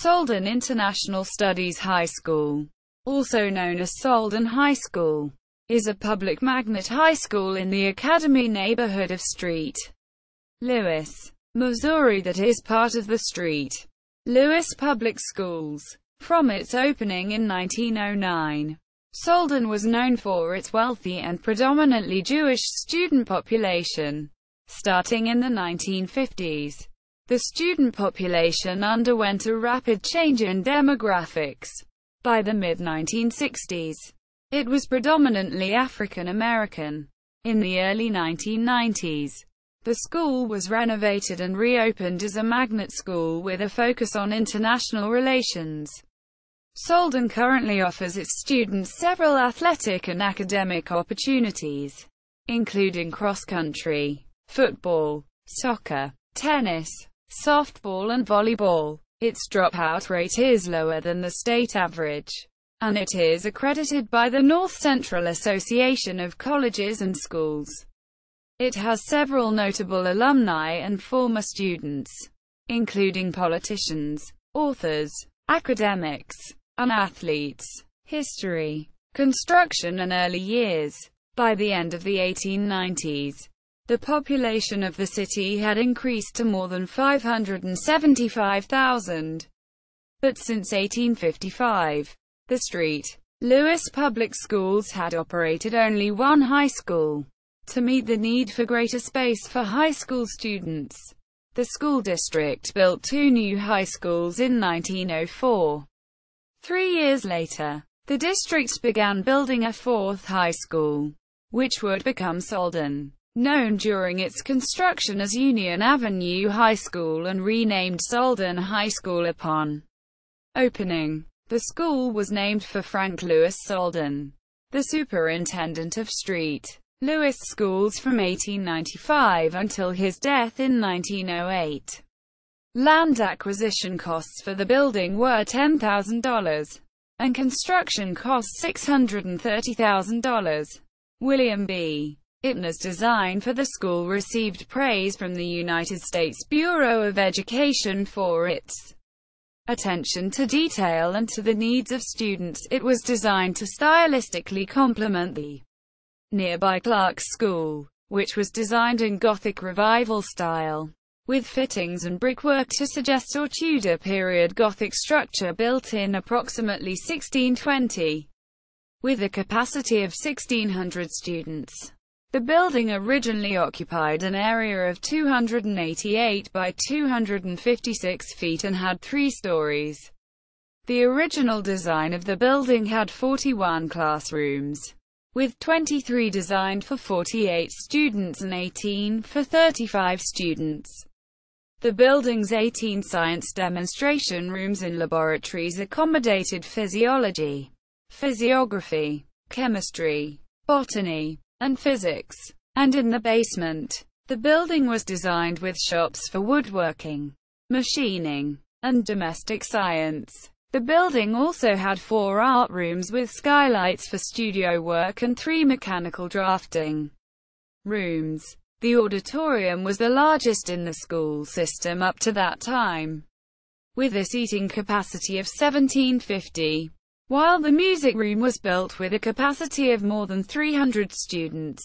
Soldan International Studies High School, also known as Soldan High School, is a public magnet high school in the Academy neighborhood of St. Louis, Missouri that is part of the St. Louis Public Schools. From its opening in 1909, Soldan was known for its wealthy and predominantly Jewish student population. Starting in the 1950s, the student population underwent a rapid change in demographics. By the mid-1960s, it was predominantly African American. In the early 1990s, the school was renovated and reopened as a magnet school with a focus on international relations. Soldan currently offers its students several athletic and academic opportunities, including cross-country, football, soccer, tennis, softball and volleyball. Its dropout rate is lower than the state average, and it is accredited by the North Central Association of Colleges and Schools. It has several notable alumni and former students, including politicians, authors, academics, and athletes. History, construction and early years. By the end of the 1890s, the population of the city had increased to more than 575,000. But since 1855, the St. Louis Public Schools had operated only one high school. To meet the need for greater space for high school students, the school district built two new high schools in 1904. 3 years later, the district began building a fourth high school, which would become Soldan, known during its construction as Union Avenue High School and renamed Soldan High School upon opening. The school was named for Frank Louis Soldan, the superintendent of St. Louis schools from 1895 until his death in 1908. Land acquisition costs for the building were $10,000, and construction costs $630,000. William B. Ipner's design for the school received praise from the United States Bureau of Education for its attention to detail and to the needs of students. It was designed to stylistically complement the nearby Clark School, which was designed in Gothic Revival style, with fittings and brickwork to suggest a Tudor period Gothic structure built in approximately 1620. With a capacity of 1,600 students, the building originally occupied an area of 288 by 256 feet and had 3 stories. The original design of the building had 41 classrooms, with 23 designed for 48 students and 18 for 35 students. The building's 18 science demonstration rooms and laboratories accommodated physiology, physiography, chemistry, botany, and physics. And in the basement, the building was designed with shops for woodworking, machining, and domestic science. The building also had 4 art rooms with skylights for studio work and 3 mechanical drafting rooms. The auditorium was the largest in the school system up to that time, with a seating capacity of 1,750, while the music room was built with a capacity of more than 300 students.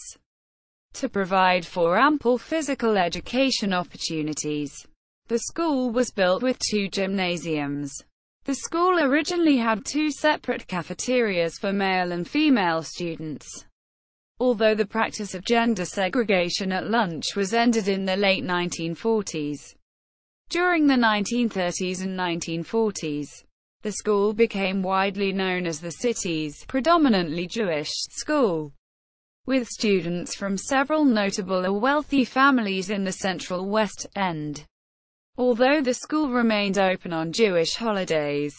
To provide for ample physical education opportunities, the school was built with 2 gymnasiums. The school originally had 2 separate cafeterias for male and female students, although the practice of gender segregation at lunch was ended in the late 1940s. During the 1930s and 1940s, the school became widely known as the city's predominantly Jewish school, with students from several notable or wealthy families in the Central West End. Although the school remained open on Jewish holidays,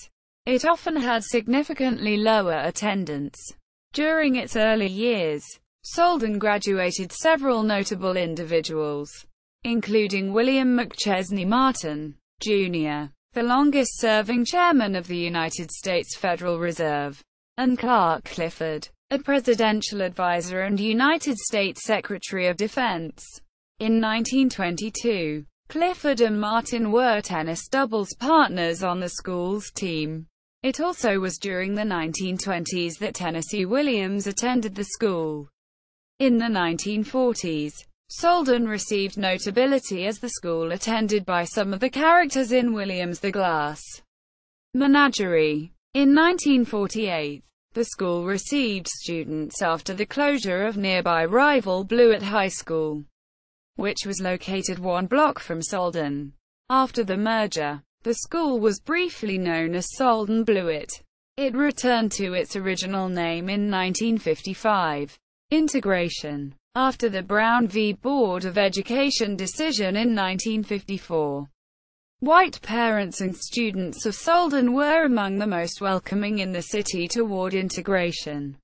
it often had significantly lower attendance. During its early years, Soldan graduated several notable individuals, including William McChesney Martin, Jr., the longest-serving chairman of the United States Federal Reserve, and Clark Clifford, a presidential advisor and United States Secretary of Defense. In 1922, Clifford and Martin were tennis doubles partners on the school's team. It also was during the 1920s that Tennessee Williams attended the school. In the 1940s, Soldan received notability as the school attended by some of the characters in Williams' The Glass Menagerie. In 1948, the school received students after the closure of nearby rival Blewett High School, which was located 1 block from Soldan. After the merger, the school was briefly known as Soldan Blewett. It returned to its original name in 1955. Integration. After the Brown v. Board of Education decision in 1954, white parents and students of Soldan were among the most welcoming in the city toward integration.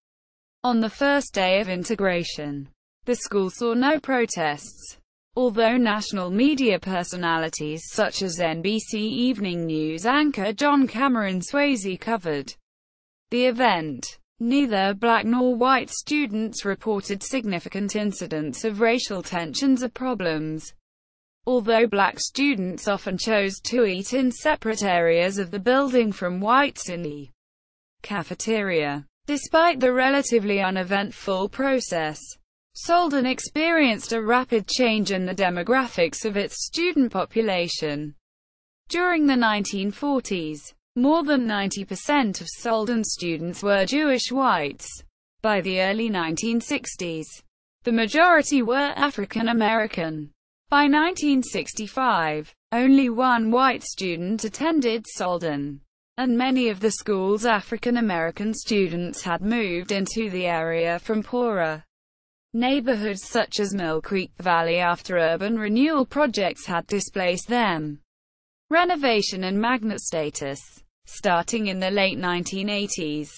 On the first day of integration, the school saw no protests, although national media personalities such as NBC Evening News anchor John Cameron Swayze covered the event. Neither black nor white students reported significant incidents of racial tensions or problems, although black students often chose to eat in separate areas of the building from whites in the cafeteria. Despite the relatively uneventful process, Soldan experienced a rapid change in the demographics of its student population. During the 1940s, more than 90% of Soldan students were Jewish whites. By the early 1960s, the majority were African American. By 1965, only 1 white student attended Soldan, and many of the school's African American students had moved into the area from poorer neighborhoods such as Mill Creek Valley after urban renewal projects had displaced them. Renovation and magnet status. Starting in the late 1980s,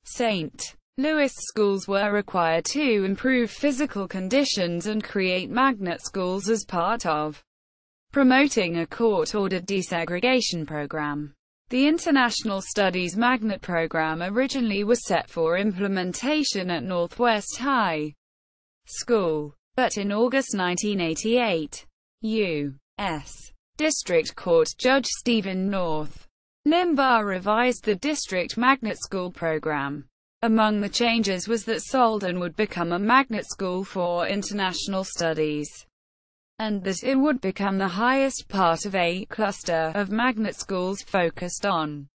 St. Louis schools were required to improve physical conditions and create magnet schools as part of promoting a court-ordered desegregation program. The International Studies Magnet program originally was set for implementation at Northwest High School, but in August 1988, U.S. District Court Judge Stephen North Limbaugh revised the district magnet school program. Among the changes was that Soldan would become a magnet school for international studies, and that it would become the highest part of a cluster of magnet schools focused on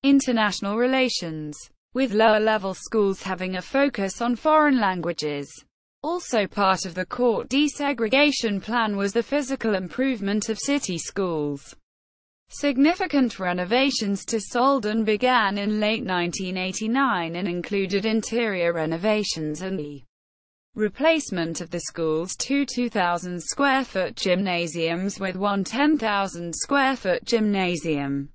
international relations, with lower-level schools having a focus on foreign languages. Also part of the court desegregation plan was the physical improvement of city schools. Significant renovations to Soldan began in late 1989 and included interior renovations and the replacement of the school's 2 2,000-square-foot gymnasiums with one 10,000-square-foot gymnasium.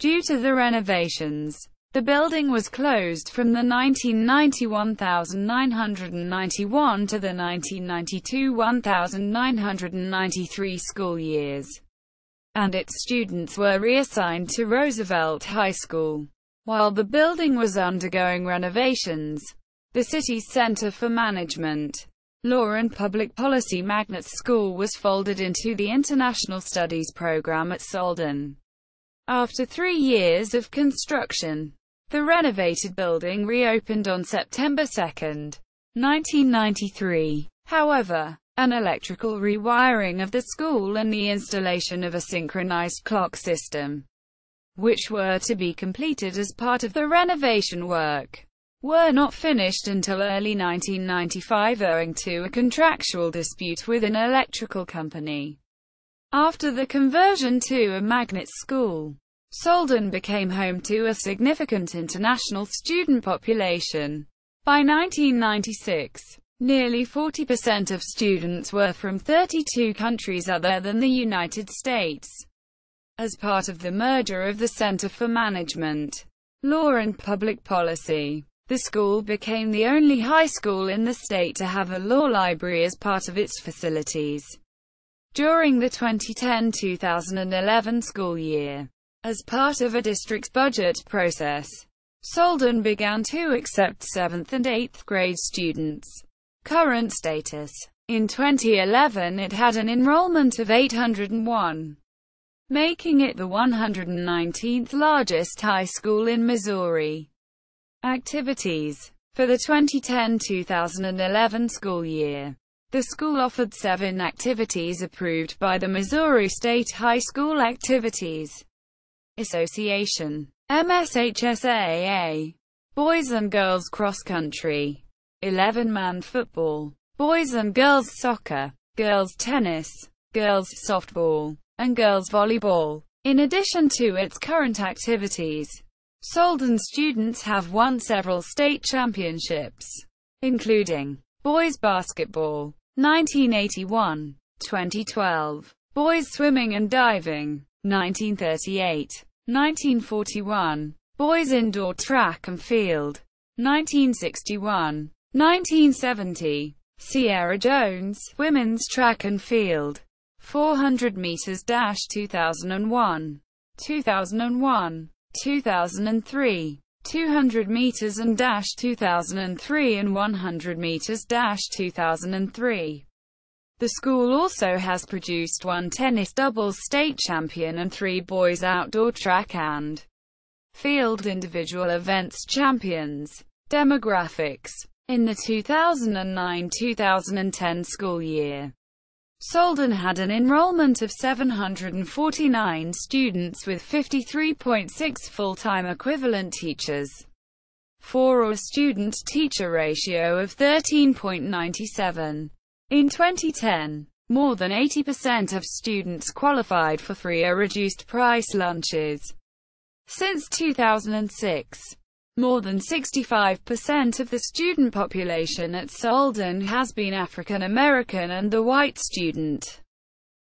Due to the renovations, the building was closed from the 1990-1991 to the 1992-1993 school years, and its students were reassigned to Roosevelt High School. While the building was undergoing renovations, the city's Center for Management, Law and Public Policy Magnet School was folded into the International Studies program at Soldan. After 3 years of construction, the renovated building reopened on September 2, 1993. However, an electrical rewiring of the school and the installation of a synchronized clock system, which were to be completed as part of the renovation work, were not finished until early 1995 owing to a contractual dispute with an electrical company. After the conversion to a magnet school, Soldan became home to a significant international student population. By 1996, nearly 40% of students were from 32 countries other than the United States. As part of the merger of the Center for Management, Law and Public Policy, the school became the only high school in the state to have a law library as part of its facilities. During the 2010-2011 school year, as part of a district's budget process, Soldan began to accept 7th and 8th grade students. Current status. In 2011 it had an enrollment of 801, making it the 119th largest high school in Missouri. Activities. For the 2010-2011 school year, the school offered 7 activities approved by the Missouri State High School Activities Association, MSHSAA. Boys and girls cross country, 11-man football, boys and girls soccer, girls tennis, girls softball, and girls volleyball. In addition to its current activities, Soldan students have won several state championships, including boys basketball, 1981, 2012, boys swimming and diving, 1938, 1941, boys indoor track and field, 1961, 1970, Sierra Jones, women's track and field, 400 meters - 2001, 2001, 2003, 200 meters and - 2003 and 100 meters - 2003. The school also has produced 1 tennis doubles state champion and 3 boys outdoor track and field individual events champions. Demographics. In the 2009-2010 school year, Soldan had an enrollment of 749 students with 53.6 full-time equivalent teachers, for a student-teacher ratio of 13.97. In 2010, more than 80% of students qualified for free or reduced-price lunches. Since 2006, more than 65% of the student population at Soldan has been African American, and the white student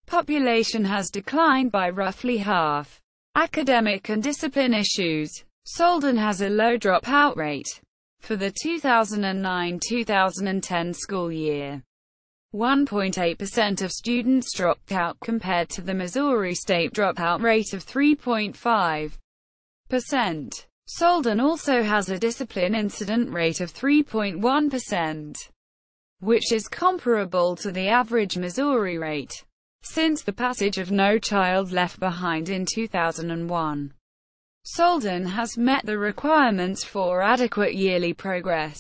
population has declined by roughly half. Academic and discipline issues. Soldan has a low dropout rate. For the 2009-2010 school year, 1.8% of students dropped out compared to the Missouri state dropout rate of 3.5%. Soldan also has a discipline incident rate of 3.1%, which is comparable to the average Missouri rate. Since the passage of No Child Left Behind in 2001, Soldan has met the requirements for adequate yearly progress,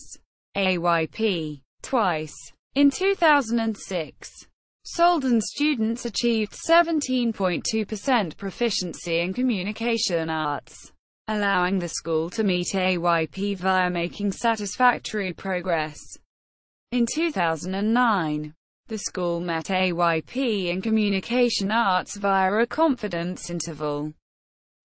AYP, twice. In 2006, Soldan students achieved 17.2% proficiency in communication arts, allowing the school to meet AYP via making satisfactory progress. In 2009, the school met AYP in communication arts via a confidence interval.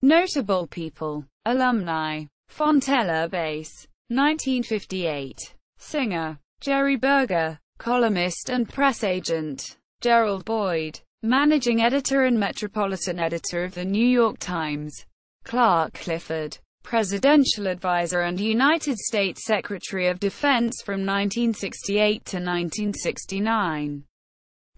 Notable people. Alumni. Fontella Bass, 1958. Singer. Jerry Berger. Columnist and press agent. Gerald Boyd. Managing editor and metropolitan editor of the New York Times. Clark Clifford, presidential advisor and United States Secretary of Defense from 1968 to 1969.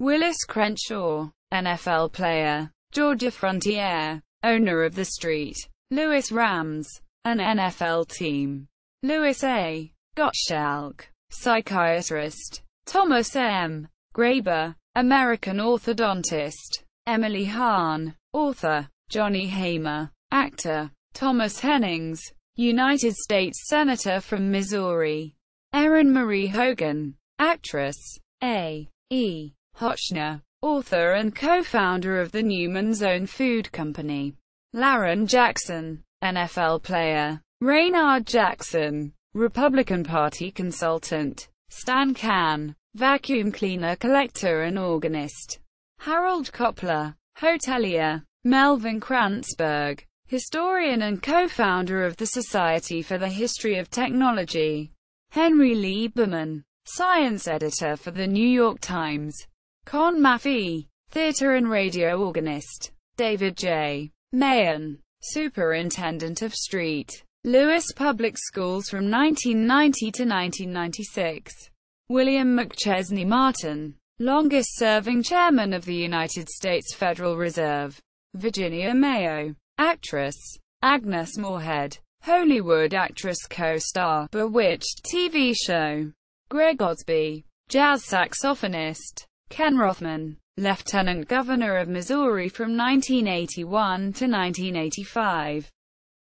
Willis Crenshaw, NFL player. Georgia Frontier, owner of the Street Louis Rams, an NFL team. Louis A. Gottschalk, psychiatrist. Thomas M. Graber, American orthodontist. Emily Hahn, author. Johnny Hamer, actor. Thomas Hennings, United States Senator from Missouri. Erin Marie Hogan, actress. A. E. Hochner, author and co-founder of the Newman's Own Food Company. Laren Jackson, NFL player. Raynard Jackson, Republican Party consultant. Stan Can, vacuum cleaner collector and organist. Harold Koppler, hotelier. Melvin Kranzberg, historian and co-founder of the Society for the History of Technology. Henry Lieberman, science editor for the New York Times. Con Maffei, theater and radio organist. David J. Mahan, superintendent of St. Louis Public Schools from 1990 to 1996. William McChesney Martin, longest-serving chairman of the United States Federal Reserve. Virginia Mayo, actress. Agnes Moorehead, Hollywood actress, co-star Bewitched TV show. Greg Osby, Jazz saxophonist Ken Rothman, Lieutenant Governor of Missouri from 1981 to 1985.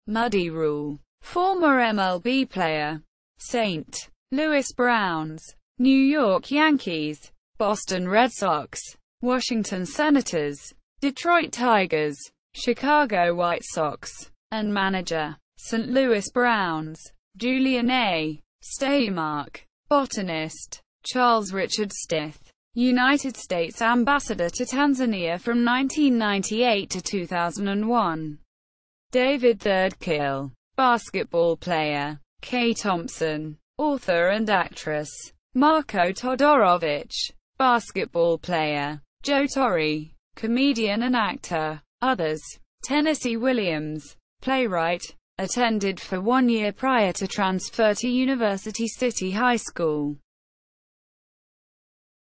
Muddy Rule, former MLB player. St. Louis Browns, New York Yankees, Boston Red Sox, Washington Senators, Detroit Tigers, Chicago White Sox, and manager, St. Louis Browns. Julian A. Staymark, botanist. Charles Richard Stith, United States Ambassador to Tanzania from 1998 to 2001. David Thirdkill, basketball player. Kay Thompson, author and actress. Marko Todorovic, basketball player. Joe Torre, comedian and actor. Others. Tennessee Williams, playwright. Attended for 1 year prior to transfer to University City High School.